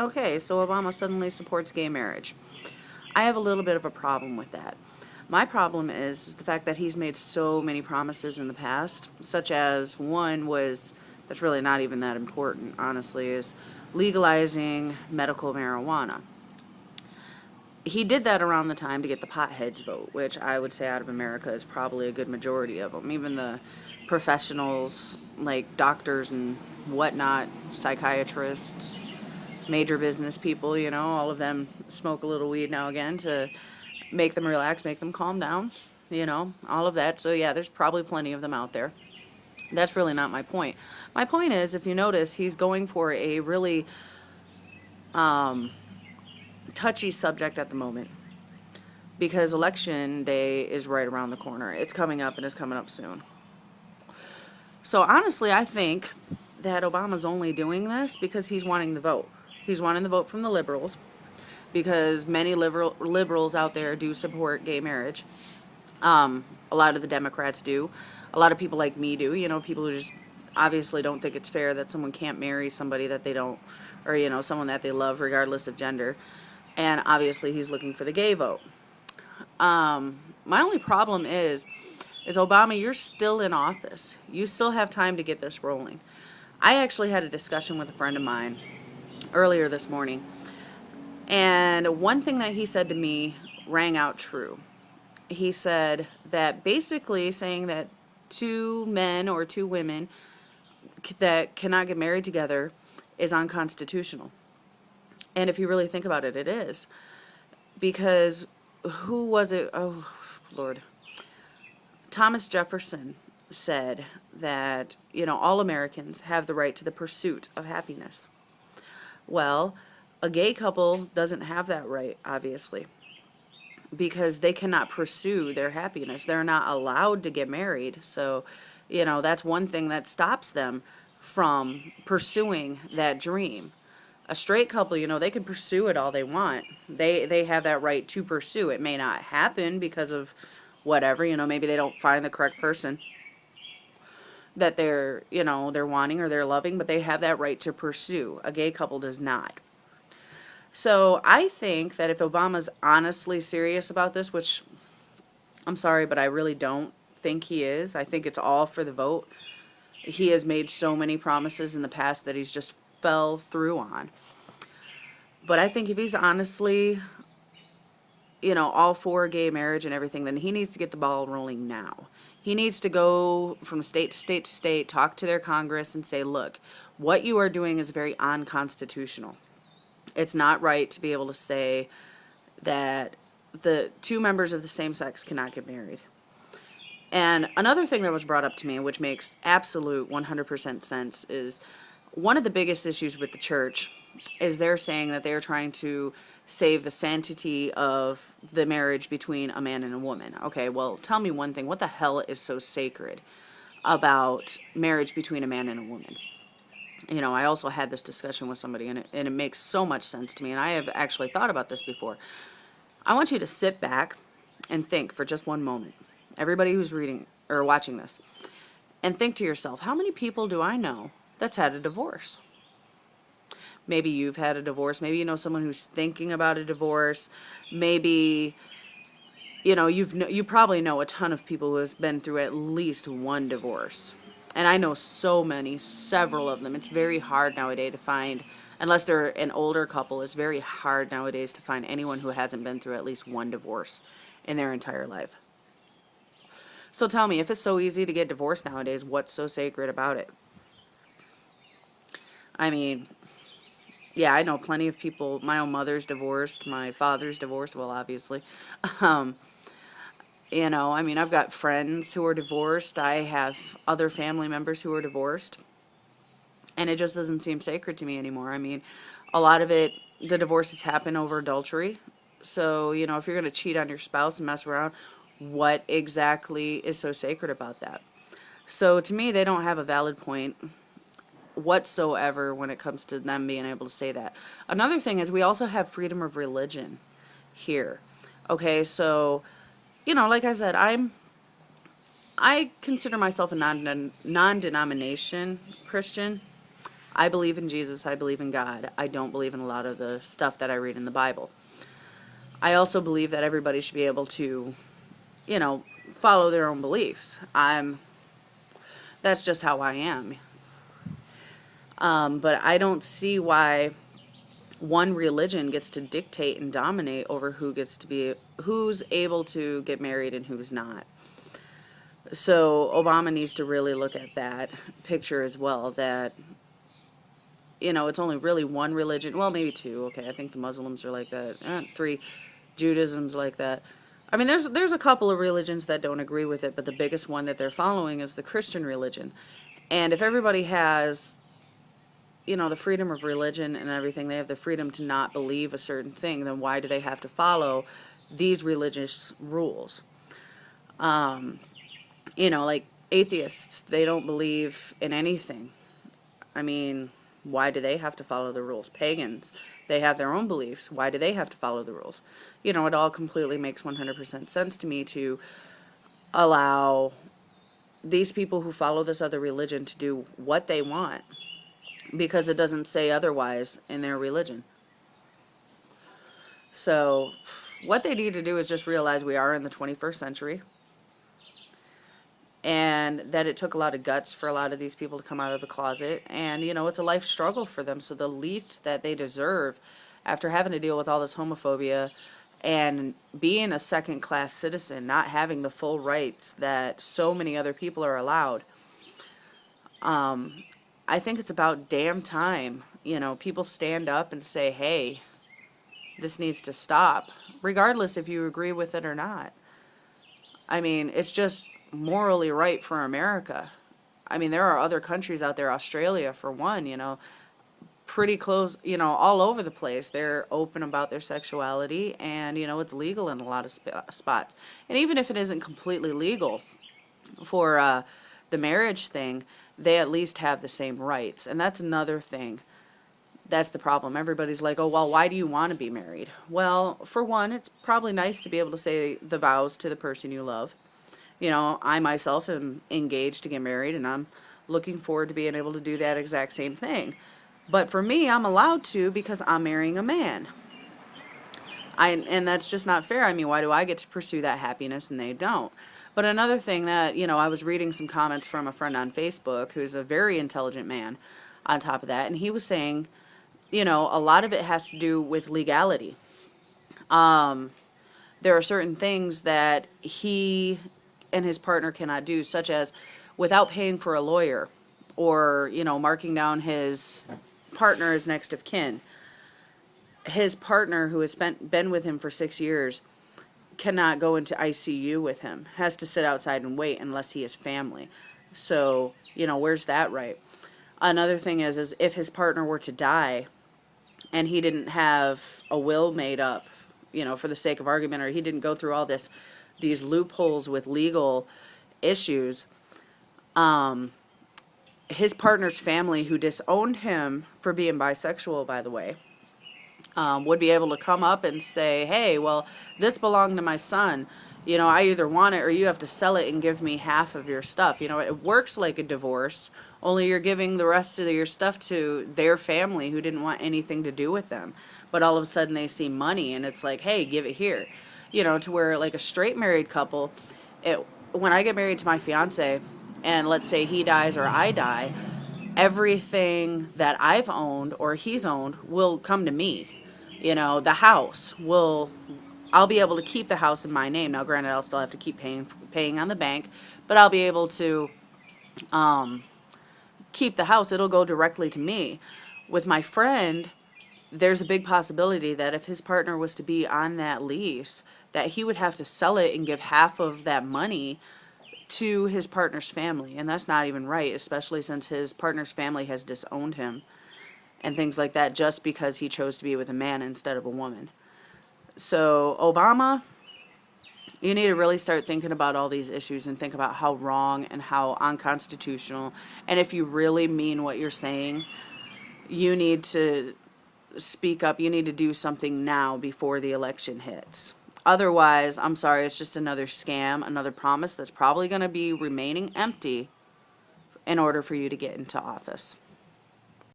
Okay, so Obama suddenly supports gay marriage. I have a little bit of a problem with that. My problem is the fact that he's made so many promises in the past, such as one was that's really not even that important, honestly, is legalizing medical marijuana. He did that around the time to get the potheads vote, which I would say out of America is probably a good majority of them. Even the professionals, like doctors and whatnot, psychiatrists, major business people, all of them smoke a little weed now again to make them relax, make them calm down, all of that. So, yeah, there's probably plenty of them out there. That's really not my point. My point is, if you notice, he's going for a really touchy subject at the moment because election day is right around the corner. It's coming up and it's coming up soon. So, honestly, I think that Obama's only doing this because he's wanting the vote. He's wanting the vote from the liberals because many liberals out there do support gay marriage. A lot of the Democrats do. A lot of people like me do. People who just obviously don't think it's fair that someone can't marry somebody that they don't, or, someone that they love regardless of gender. And obviously he's looking for the gay vote. My only problem is Obama, you're still in office. You still have time to get this rolling. I actually had a discussion with a friend of mine earlier this morning, and one thing that he said to me rang out true. He said that basically saying that two men or two women that cannot get married together is unconstitutional. And if you really think about it, it is. Because who was it? Oh, Lord. Thomas Jefferson said that, all Americans have the right to the pursuit of happiness. Well, a gay couple doesn't have that right, obviously, because they cannot pursue their happiness. They're not allowed to get married. So, that's one thing that stops them from pursuing that dream. A straight couple, they can pursue it all they want. They have that right to pursue. It may not happen because of whatever, maybe they don't find the correct person that they're wanting or they're loving, but they have that right to pursue. A gay couple does not. So I think that if Obama's honestly serious about this, which I'm sorry, but I really don't think he is. I think it's all for the vote. He has made so many promises in the past that he's just fell through on. But I think if he's honestly, all for gay marriage and everything, then he needs to get the ball rolling now. He needs to go from state to state to state, talk to their Congress and say, look, what you are doing is very unconstitutional. It's not right to be able to say that the two members of the same sex cannot get married. And another thing that was brought up to me, which makes absolute 100% sense, is one of the biggest issues with the church is they're saying that they're trying to save the sanctity of the marriage between a man and a woman. Okay, well, tell me one thing. What the hell is so sacred about marriage between a man and a woman? I also had this discussion with somebody, and it makes so much sense to me, and I have actually thought about this before. I want you to sit back and think for just one moment. Everybody who's reading or watching this, and think to yourself, how many people do I know that's had a divorce? Maybe you've had a divorce. Maybe you know someone who's thinking about a divorce. Maybe, you probably know a ton of people who has been through at least one divorce. And I know so many, several of them. It's very hard nowadays to find, unless they're an older couple, it's very hard nowadays to find anyone who hasn't been through at least one divorce in their entire life. So tell me, if it's so easy to get divorced nowadays, what's so sacred about it? I mean, yeah, I know plenty of people. My own mother's divorced. My father's divorced. Well, obviously. Um, I've got friends who are divorced. I have other family members who are divorced. And it just doesn't seem sacred to me anymore. I mean, a lot of it, the divorces happen over adultery. So, if you're going to cheat on your spouse and mess around, what exactly is so sacred about that? So, to me, they don't have a valid point whatsoever when it comes to them being able to say that. Another thing is we also have freedom of religion here. Okay, so, like I said, I consider myself a non-denomination Christian. I believe in Jesus. I believe in God. I don't believe in a lot of the stuff that I read in the Bible. I also believe that everybody should be able to, you know, follow their own beliefs. That's just how I am. But I don't see why one religion gets to dictate and dominate over who's able to get married and who's not. So Obama needs to really look at that picture as well, that, you know, it's only really one religion. Well, maybe two. Okay, I think the Muslims are like that. Three. Judaism's like that. I mean, there's a couple of religions that don't agree with it, but the biggest one that they're following is the Christian religion. And if everybody has, you know, the freedom of religion and everything, they have the freedom to not believe a certain thing, then why do they have to follow these religious rules? You know, like atheists, they don't believe in anything. I mean, why do they have to follow the rules? Pagans, they have their own beliefs. Why do they have to follow the rules? You know, it all completely makes 100% sense to me to allow these people who follow this other religion to do what they want, because it doesn't say otherwise in their religion. So what they need to do is just realize we are in the 21st century, and that it took a lot of guts for a lot of these people to come out of the closet. And, you know, it's a life struggle for them. So the least that they deserve, after having to deal with all this homophobia and being a second-class citizen, not having the full rights that so many other people are allowed, I think it's about damn time, you know, people stand up and say, hey, this needs to stop, regardless if you agree with it or not. I mean, it's just morally right for America. I mean, there are other countries out there, Australia for one, you know, pretty close, you know, all over the place. They're open about their sexuality, and, you know, it's legal in a lot of spots. And even if it isn't completely legal for the marriage thing, they at least have the same rights. And that's another thing. That's the problem. Everybody's like, oh, well, why do you want to be married? Well, for one, it's probably nice to be able to say the vows to the person you love. You know, I myself am engaged to get married, and I'm looking forward to being able to do that exact same thing. But for me, I'm allowed to because I'm marrying a man. And that's just not fair. I mean, why do I get to pursue that happiness and they don't? But another thing that, you know, I was reading some comments from a friend on Facebook who's a very intelligent man on top of that, and he was saying, you know, a lot of it has to do with legality. There are certain things that he and his partner cannot do, such as without paying for a lawyer, or, you know, marking down his partner as next of kin. His partner, who has been with him for 6 years, cannot go into ICU with him, has to sit outside and wait unless he has family. So, you know, where's that right? Another thing is if his partner were to die and he didn't have a will made up, you know, for the sake of argument, or he didn't go through all these loopholes with legal issues, his partner's family, who disowned him for being bisexual, by the way, would be able to come up and say, hey, well, this belonged to my son. You know, I either want it or you have to sell it and give me half of your stuff. You know, it works like a divorce, only you're giving the rest of your stuff to their family who didn't want anything to do with them. But all of a sudden they see money and it's like, hey, give it here. You know, to where like a straight married couple, when I get married to my fiance and let's say he dies or I die, everything that I've owned or he's owned will come to me. You know, the house I'll be able to keep the house in my name. Now, granted, I'll still have to keep paying on the bank, but I'll be able to keep the house. It'll go directly to me. With my friend, there's a big possibility that if his partner was to be on that lease, that he would have to sell it and give half of that money to his partner's family. And that's not even right, especially since his partner's family has disowned him and things like that just because he chose to be with a man instead of a woman. So, Obama, you need to really start thinking about all these issues and think about how wrong and how unconstitutional. And if you really mean what you're saying, you need to speak up. You need to do something now before the election hits. Otherwise, I'm sorry, it's just another scam, another promise that's probably going to be remaining empty in order for you to get into office.